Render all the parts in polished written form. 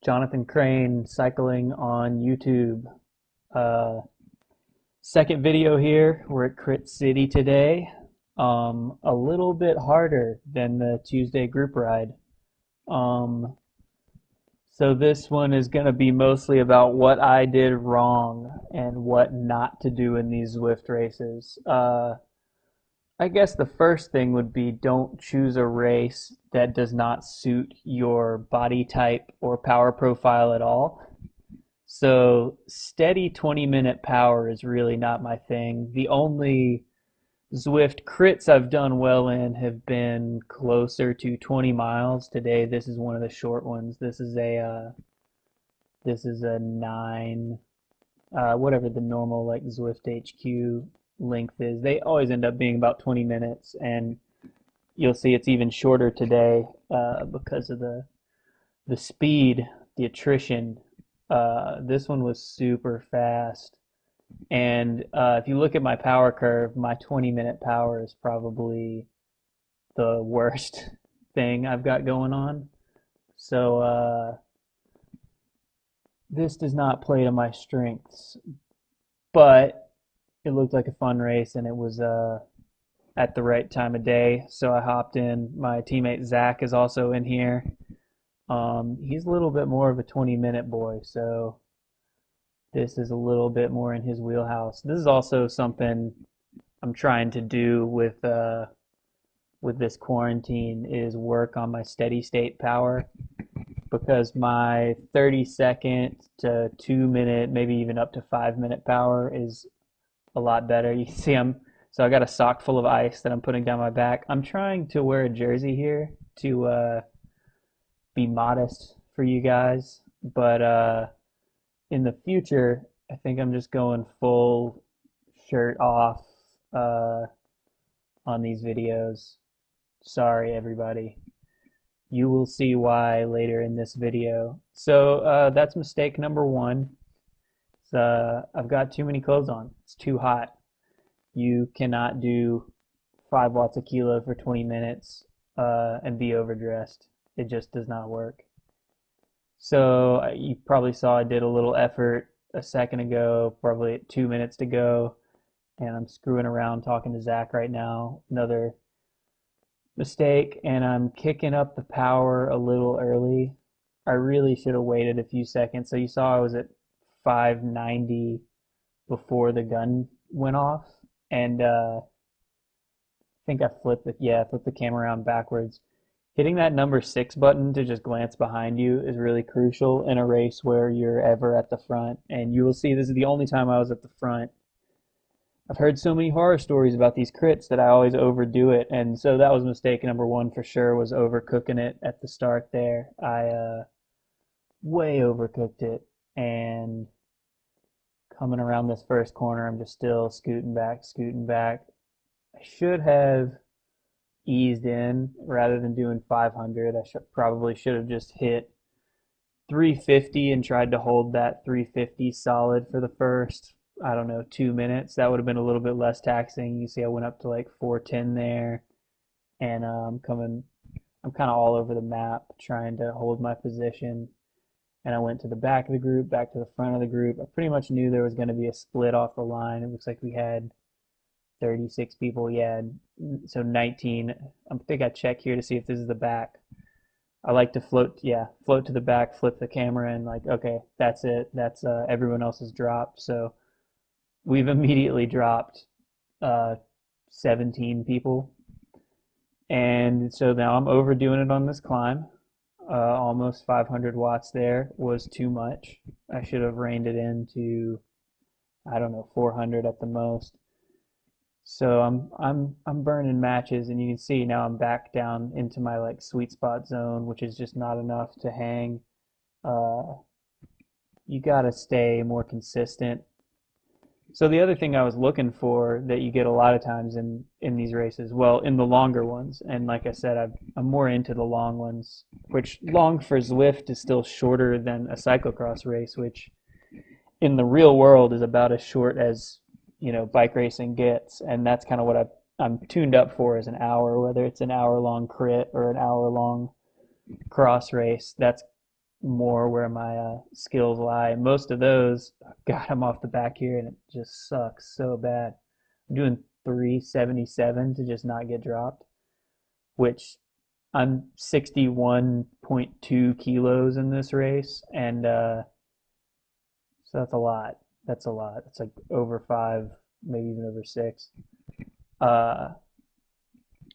Jonathan Crane, cycling on YouTube. Uh, Second video here. We're at Crit City today. A little bit harder than the Tuesday group ride. Um, so this one is going to be mostly about what I did wrong and what not to do in these Zwift races. I guess the first thing would be don't choose a race that does not suit your body type or power profile at all. So steady 20-minute power is really not my thing. The only Zwift crits I've done well in have been closer to 20 miles. Today this is one of the short ones. This is a 9 whatever the normal like Zwift HQ length is. They always end up being about 20 minutes, and you'll see it's even shorter today because of the speed, the attrition. This one was super fast, and if you look at my power curve, my 20-minute power is probably the worst thing I've got going on. So this does not play to my strengths, but it looked like a fun race, and it was at the right time of day, so I hopped in. My teammate Zach is also in here. He's a little bit more of a 20-minute boy, so this is a little bit more in his wheelhouse. This is also something I'm trying to do with this quarantine, is work on my steady state power, because my 30-second to 2-minute, maybe even up to 5-minute power is a lot better. You can see so I got a sock full of ice that I'm putting down my back. I'm trying to wear a jersey here to be modest for you guys, but in the future I think I'm just going full shirt off on these videos. Sorry everybody. You will see why later in this video. So that's mistake number one. I've got too many clothes on. It's too hot. You cannot do 5 watts a kilo for 20 minutes and be overdressed. It just does not work. So you probably saw I did a little effort a second ago, probably at 2 minutes to go, and I'm screwing around talking to Zach right now. Another mistake, and I'm kicking up the power a little early. I really should have waited a few seconds. So you saw I was at 590 before the gun went off, and I think I flipped the camera around backwards. Hitting that number 6 button to just glance behind you is really crucial in a race where you're ever at the front, and you will see this is the only time I was at the front. I've heard so many horror stories about these crits that I always overdo it, and so that was mistake number one for sure, was overcooking it at the start there. I way overcooked it, and coming around this first corner, I'm just still scooting back. I should have eased in rather than doing 500. Probably should have just hit 350 and tried to hold that 350 solid for the first, I don't know, 2 minutes. That would have been a little bit less taxing. You see I went up to like 410 there, and I'm kind of all over the map trying to hold my position. And I went to the back of the group, back to the front of the group. I pretty much knew there was going to be a split off the line. It looks like we had 36 people. Yeah, so 19. I think I check here to see if this is the back. I like to float to the back, flip the camera, and like, okay, that's it. That's everyone else has dropped. So we've immediately dropped 17 people. And so now I'm overdoing it on this climb. Almost 500 watts there was too much. I should have reined it into, I don't know, 400 at the most. So I'm burning matches, and you can see now I'm back down into my like sweet spot zone, which is just not enough to hang. You gotta stay more consistent. So the other thing I was looking for that you get a lot of times in these races, well, in the longer ones, and like I said, I'm more into the long ones, which long for Zwift is still shorter than a cyclocross race, which in the real world is about as short as, you know, bike racing gets, and that's kind of what I'm tuned up for, is an hour, whether it's an hour-long crit or an hour-long cross race. That's more where my skills lie. And most of those, God, I'm off the back here and it just sucks so bad. I'm doing 377 to just not get dropped, which I'm 61.2 kilos in this race, and so that's a lot. That's a lot. It's like over 5, maybe even over 6. Uh,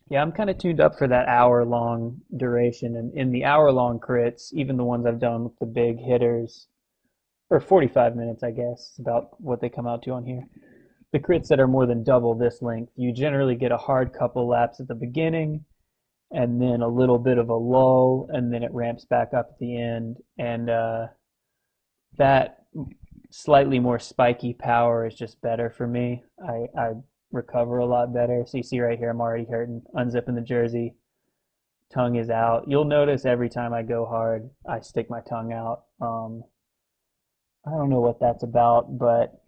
yeah, I'm kind of tuned up for that hour-long duration, and in the hour-long crits, even the ones I've done with the big hitters, or 45 minutes, I guess, is about what they come out to on here. The crits that are more than double this length, you generally get a hard couple laps at the beginning, and then a little bit of a lull, and then it ramps back up at the end. And that slightly more spiky power is just better for me. I recover a lot better. So you see right here, I'm already hurting. Unzipping the jersey, tongue is out. You'll notice every time I go hard, I stick my tongue out. I don't know what that's about, but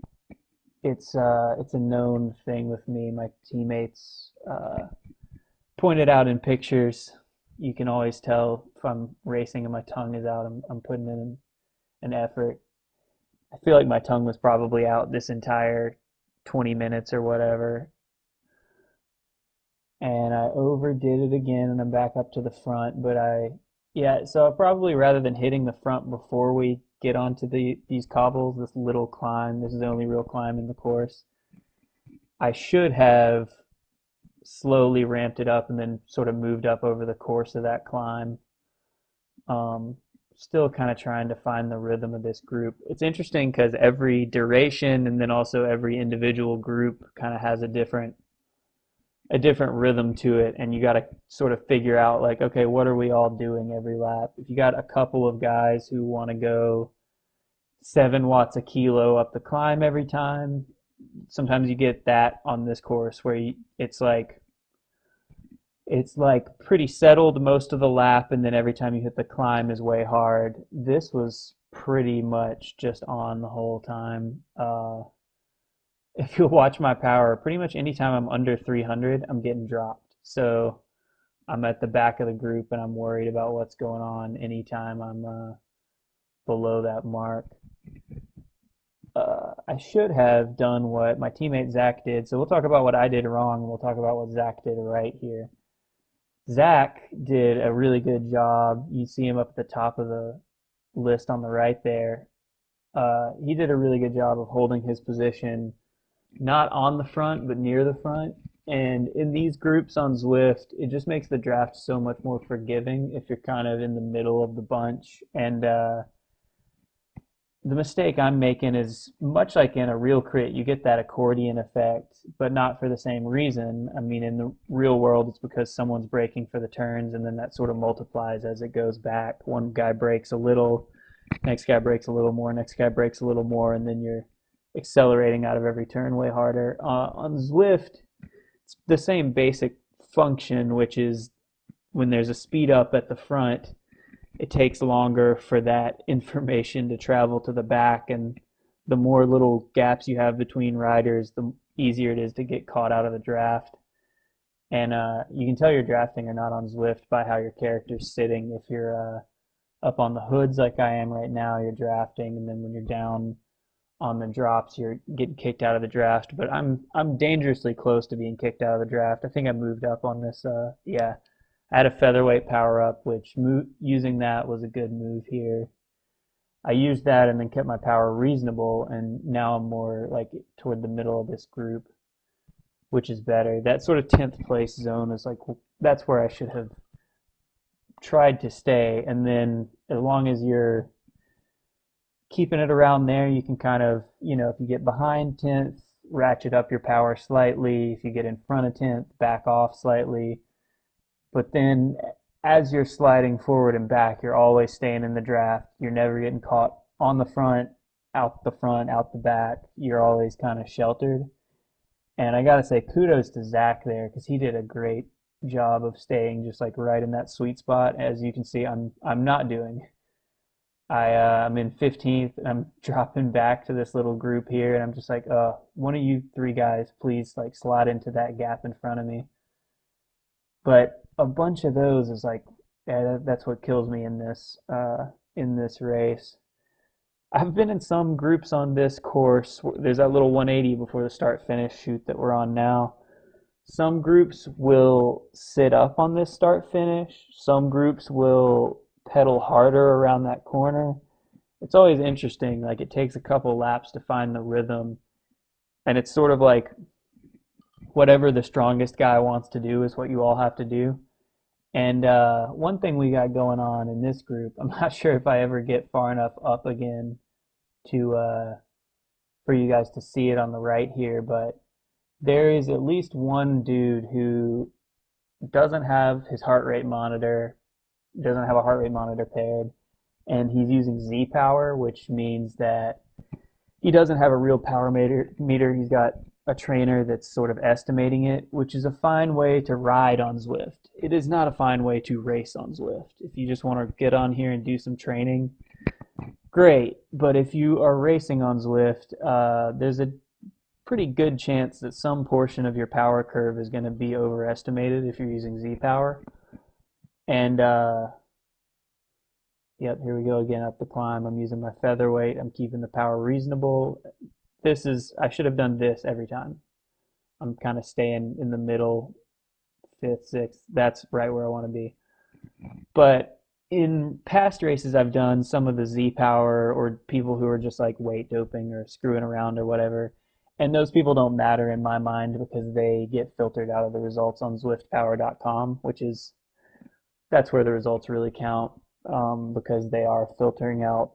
it's a known thing with me. My teammates pointed out in pictures. You can always tell if I'm racing and my tongue is out. I'm putting in an effort. I feel like my tongue was probably out this entire 20 minutes or whatever. And I overdid it again, and I'm back up to the front. But so probably rather than hitting the front before we get onto these cobbles, this little climb, this is the only real climb in the course, I should have slowly ramped it up and then sort of moved up over the course of that climb. Still kind of trying to find the rhythm of this group. It's interesting because every duration and then also every individual group kind of has a different rhythm to it, and you got to sort of figure out like, okay, what are we all doing every lap? If you got a couple of guys who want to go 7 watts a kilo up the climb every time, sometimes you get that on this course where it's like pretty settled most of the lap, and then every time you hit the climb is way hard. This was pretty much just on the whole time. If you'll watch my power, pretty much anytime I'm under 300, I'm getting dropped. So I'm at the back of the group and I'm worried about what's going on anytime I'm below that mark. I should have done what my teammate Zach did. So we'll talk about what I did wrong, and we'll talk about what Zach did right here. Zach did a really good job. You see him up at the top of the list on the right there. He did a really good job of holding his position, not on the front, but near the front. And in these groups on Zwift, it just makes the draft so much more forgiving if you're kind of in the middle of the bunch. And the mistake I'm making is much like in a real crit, you get that accordion effect, but not for the same reason. I mean, in the real world, it's because someone's braking for the turns, and then that sort of multiplies as it goes back. One guy brakes a little, next guy brakes a little more, next guy brakes a little more, and then you're accelerating out of every turn way harder. On Zwift, it's the same basic function, which is when there's a speed up at the front, it takes longer for that information to travel to the back, and the more little gaps you have between riders, the easier it is to get caught out of the draft. And you can tell you're drafting or not on Zwift by how your character's sitting. If you're up on the hoods like I am right now, you're drafting, and then when you're down on the drops, you're getting kicked out of the draft. But I'm dangerously close to being kicked out of the draft. I think I moved up on this. I had a featherweight power up, which using that was a good move here. I used that and then kept my power reasonable, and now I'm more like toward the middle of this group, which is better. That sort of 10th place zone is like, that's where I should have tried to stay. And then as long as you're keeping it around there, you can kind of, if you get behind 10th, ratchet up your power slightly. If you get in front of 10th, back off slightly. But then as you're sliding forward and back, you're always staying in the draft. You're never getting caught on the front, out the back. You're always kind of sheltered. And I got to say kudos to Zach there, because he did a great job of staying just like right in that sweet spot. As you can see, I'm not doing. I'm in 15th, and I'm dropping back to this little group here, and I'm just like, one of you 3 guys, please like slide into that gap in front of me. But a bunch of those is like, that's what kills me in this. in this race. I've been in some groups on this course. There's that little 180 before the start finish shoot that we're on now. Some groups will sit up on this start finish. Some groups will pedal harder around that corner. It's always interesting. Like, it takes a couple laps to find the rhythm. And it's sort of like whatever the strongest guy wants to do is what you all have to do. And one thing we got going on in this group, I'm not sure if I ever get far enough up again to for you guys to see it on the right here, but there is at least one dude who doesn't have his heart rate monitor, doesn't have a heart rate monitor paired, and he's using Z power, which means that he doesn't have a real power meter. He's got a trainer that's sort of estimating it, which is a fine way to ride on Zwift. It is not a fine way to race on Zwift. If you just want to get on here and do some training, great. But if you are racing on Zwift, there's a pretty good chance that some portion of your power curve is going to be overestimated if you're using Z power. And yep, here we go again up the climb. I'm using my featherweight. I'm keeping the power reasonable. I should have done this every time. I'm kind of staying in the middle, fifth, sixth. That's right where I want to be. But in past races I've done, some of the Z power or people who are just like weight doping or screwing around or whatever, and those people don't matter in my mind because they get filtered out of the results on zwiftpower.com, that's where the results really count, because they are filtering out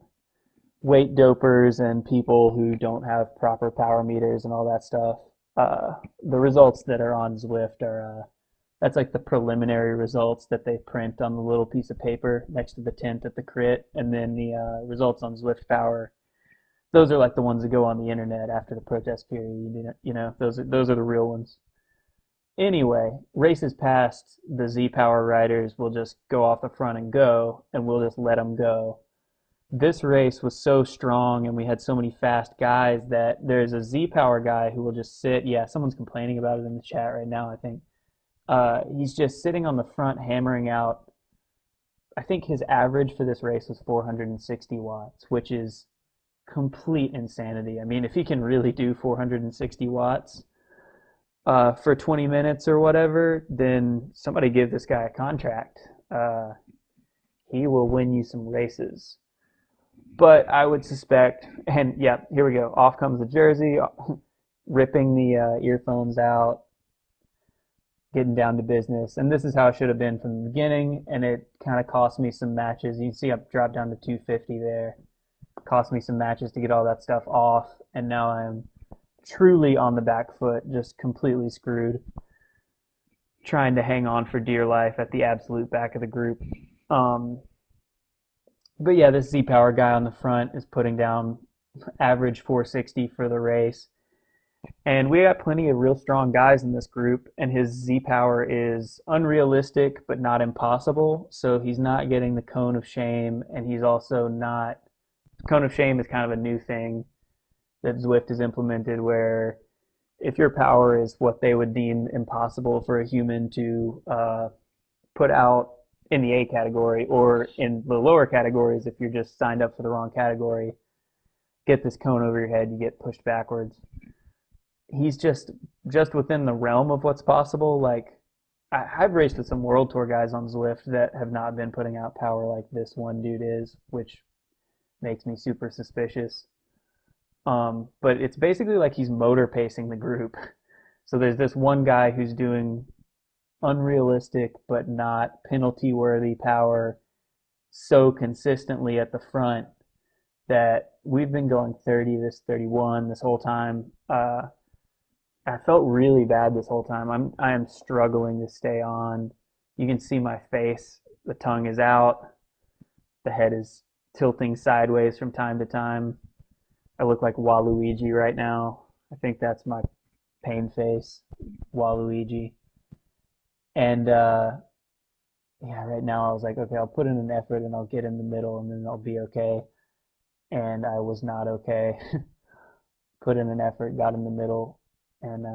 weight dopers and people who don't have proper power meters and all that stuff. The results that are on Zwift are that's like the preliminary results that they print on the little piece of paper next to the tent at the crit, and then the results on Zwift Power, those are like the ones that go on the internet after the protest period. You know, those are the real ones. Anyway, races past, the Z Power riders will just go off the front and go, and we'll just let them go. This race was so strong and we had so many fast guys that there's a Z Power guy who will just sit. Yeah, someone's complaining about it in the chat right now, I think. He's just sitting on the front hammering out. I think his average for this race was 460 watts, which is complete insanity. I mean, if he can really do 460 watts for 20 minutes or whatever, then somebody give this guy a contract. He will win you some races. But I would suspect, and yeah, here we go. Off comes the jersey, ripping the earphones out, getting down to business. And this is how it should have been from the beginning, and it kind of cost me some matches. You can see I've dropped down to 250 there. Cost me some matches to get all that stuff off, and now I'm truly on the back foot, just completely screwed, trying to hang on for dear life at the absolute back of the group. But yeah, this Z Power guy on the front is putting down average 460 for the race. And we got plenty of real strong guys in this group, and his Z Power is unrealistic but not impossible. So he's not getting the cone of shame, and he's also not. Cone of shame is kind of a new thing that Zwift has implemented, where if your power is what they would deem impossible for a human to put out in the A category, or in the lower categories, if you're just signed up for the wrong category, get this cone over your head, you get pushed backwards. He's just within the realm of what's possible. Like, I've raced with some World Tour guys on Zwift that have not been putting out power like this one dude is, which makes me super suspicious. But it's basically like he's motor pacing the group. So there's this one guy who's doing unrealistic but not penalty worthy power so consistently at the front that we've been going 30, 31 this whole time. I felt really bad this whole time. I am struggling to stay on. You can see my face. The tongue is out. The head is tilting sideways from time to time. I look like Waluigi right now. I think that's my pain face, Waluigi. And yeah, right now I was like, okay, I'll put in an effort and I'll get in the middle and then I'll be okay. And I was not okay. Put in an effort, got in the middle, and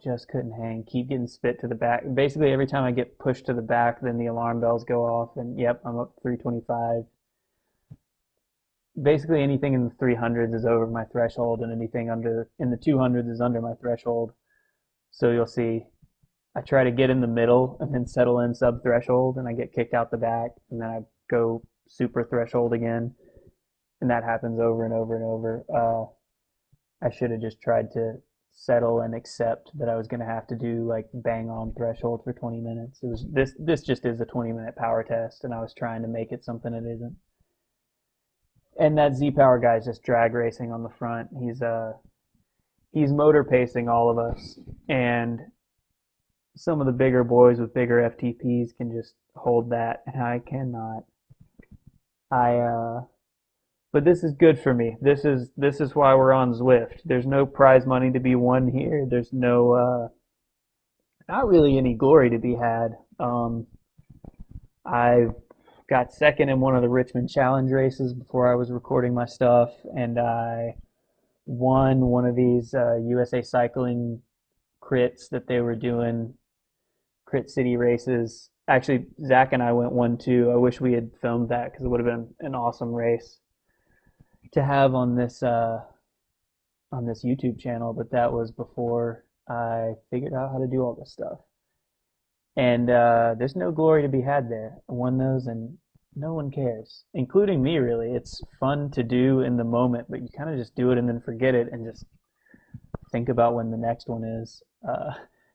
just couldn't hang. Keep getting spit to the back. Basically, every time I get pushed to the back, then the alarm bells go off, and yep, I'm up 325. basically anything in the 300s is over my threshold, and anything in the 200s is under my threshold. So you'll see I try to get in the middle and then settle in sub threshold, and I get kicked out the back, and then I go super threshold again, and that happens over and over and over. I should have just tried to settle and accept that I was going to have to do like bang on threshold for 20 minutes. It was this just is a 20-minute power test, and I was trying to make it something it isn't. And that Z Power guy's just drag racing on the front. He's motor pacing all of us, and some of the bigger boys with bigger FTPs can just hold that, and I cannot. But this is good for me. This is why we're on Zwift. There's no prize money to be won here. There's no not really any glory to be had. I've got second in one of the Richmond Challenge races before I was recording my stuff, and I won one of these USA Cycling crits that they were doing, Crit City races. Actually, Zach and I went 1-2. I wish we had filmed that because it would have been an awesome race to have on this YouTube channel, but that was before I figured out how to do all this stuff. And there's no glory to be had there. I won those, and no one cares, including me, really. It's fun to do in the moment, but you kind of just do it and then forget it and just think about when the next one is.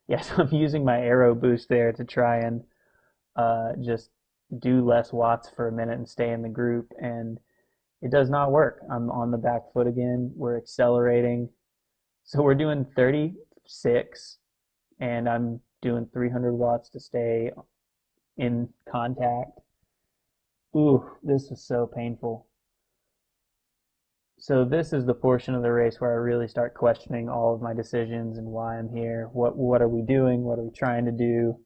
Yes, I'm using my aero boost there to try and just do less watts for a minute and stay in the group, and it does not work. I'm on the back foot again. We're accelerating. So we're doing 36, and I'm doing 300 watts to stay in contact. Ooh, this is so painful. So this is the portion of the race where I really start questioning all of my decisions and why I'm here. What are we doing? What are we trying to do?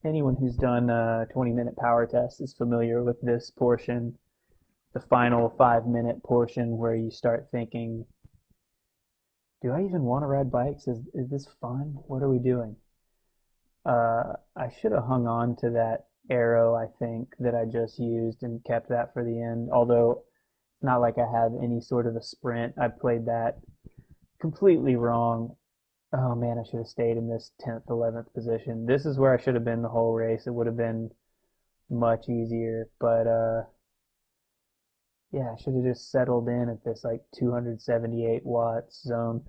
Anyone who's done a 20-minute power test is familiar with this portion. The final 5-minute portion where you start thinking, do I even want to ride bikes? Is this fun? What are we doing? I should have hung on to that arrow, I think, that I just used and kept that for the end. Although it's not like I have any sort of a sprint. I played that completely wrong. Oh man, I should have stayed in this 10th, 11th position. This is where I should have been the whole race. It would have been much easier, but yeah, I should have just settled in at this like 278 watts zone.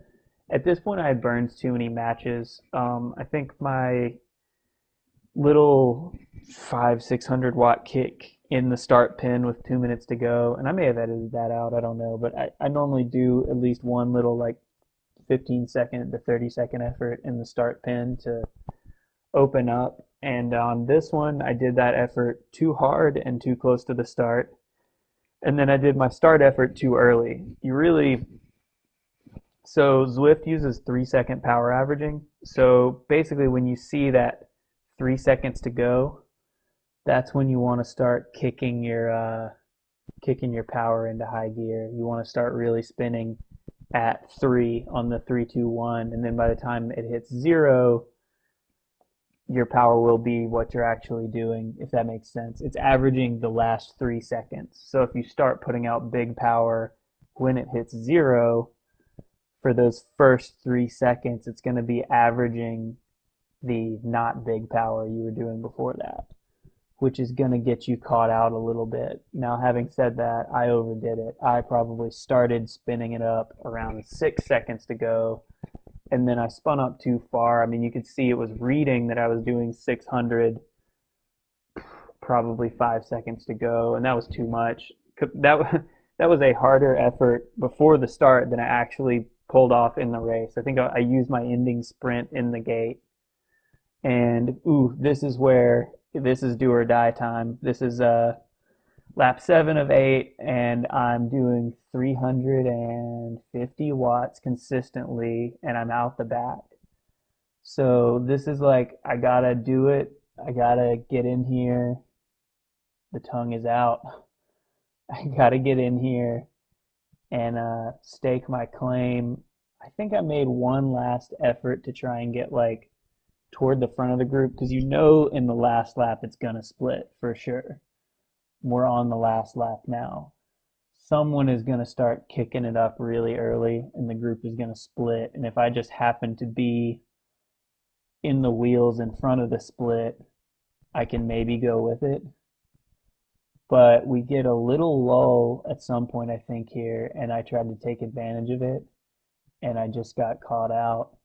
At this point, I had burned too many matches. I think my little 500-600 watt kick in the start pin with 2 minutes to go, and I may have edited that out, I don't know, but I normally do at least one little like 15-second to 30-second effort in the start pin to open up, and on this one, I did that effort too hard and too close to the start. And then I did my start effort too early. So Zwift uses 3-second power averaging. So basically when you see that 3 seconds to go, that's when you want to start kicking your power into high gear. You want to start really spinning at 3 on the 3-2-1, and then by the time it hits 0, your power will be what you're actually doing, if that makes sense. It's averaging the last 3 seconds. So if you start putting out big power when it hits 0, for those first 3 seconds, it's going to be averaging the not big power you were doing before that, which is going to get you caught out a little bit. Now, having said that, I overdid it. I probably started spinning it up around 6 seconds to go, and then I spun up too far. I mean, you could see it was reading that I was doing 600, probably 5 seconds to go, and that was too much. That was a harder effort before the start than I actually pulled off in the race. I think I used my ending sprint in the gate, and ooh, this is do or die time. This is lap 7 of 8, and I'm doing 350 watts consistently, and I'm out the back. So this is like, I gotta do it. I gotta get in here. The tongue is out. I gotta get in here and stake my claim. I think I made one last effort to try and get like toward the front of the group, because you know in the last lap it's gonna split for sure. we're on the last lap now. Someone is going to start kicking it up really early and the group is going to split. And if I just happen to be in the wheels in front of the split, I can maybe go with it. But we get a little lull at some point, I think, here, and I tried to take advantage of it, and I just got caught out.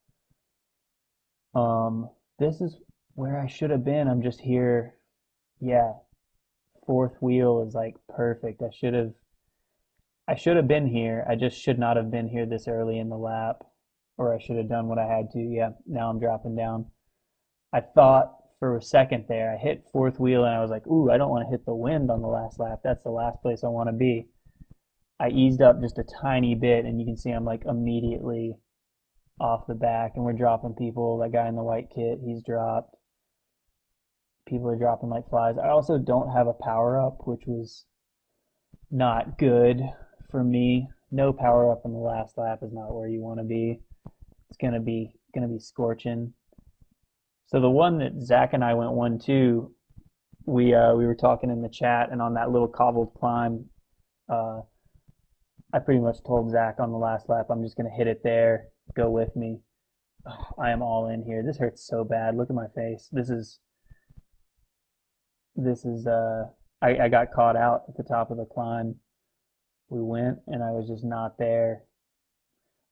This is where I should have been. I'm just here. Yeah, fourth wheel is like perfect. I should have been here. I just should not have been here this early in the lap, or I should have done what I had to. Yeah, now I'm dropping down. I thought for a second there, I hit fourth wheel and I was like, ooh, I don't want to hit the wind on the last lap. That's the last place I want to be. I eased up just a tiny bit and you can see I'm like immediately off the back and we're dropping people. That guy in the white kit, he's dropped. People are dropping like flies. I also don't have a power up, which was not good for me. No power up in the last lap is not where you want to be. It's gonna be scorching. So the one that Zach and I went 1-2, we were talking in the chat, and on that little cobbled climb, I pretty much told Zach on the last lap, I'm just gonna hit it there, go with me. Oh, I am all in here. This hurts so bad. Look at my face. I got caught out at the top of the climb. We went, and I was just not there.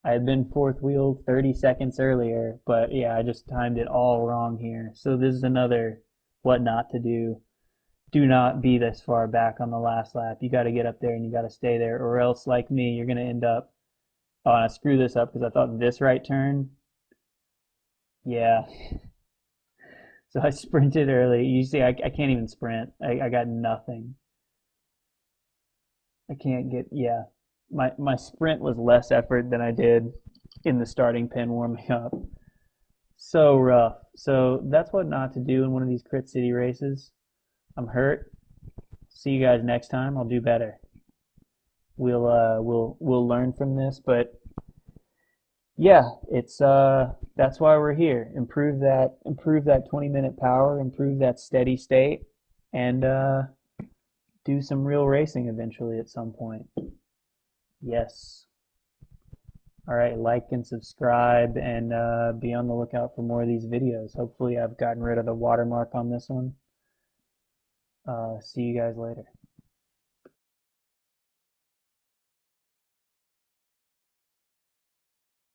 I had been fourth wheel 30 seconds earlier, but yeah, I just timed it all wrong here. So this is another what not to do. Do not be this far back on the last lap. You got to get up there and you got to stay there, or else, like me, you're going to end up, oh, and I screwed this up because I thought this right turn, yeah. So I sprinted early. You see, I can't even sprint. I got nothing. I can't get, yeah. My sprint was less effort than I did in the starting pen warming up. So rough. So that's what not to do in one of these Crit City races. I'm hurt. See you guys next time. I'll do better. We'll learn from this, but yeah, it's that's why we're here. Improve that 20-minute power, improve that steady state, and do some real racing eventually at some point. Yes. All right, like and subscribe and be on the lookout for more of these videos. Hopefully I've gotten rid of the watermark on this one. See you guys later.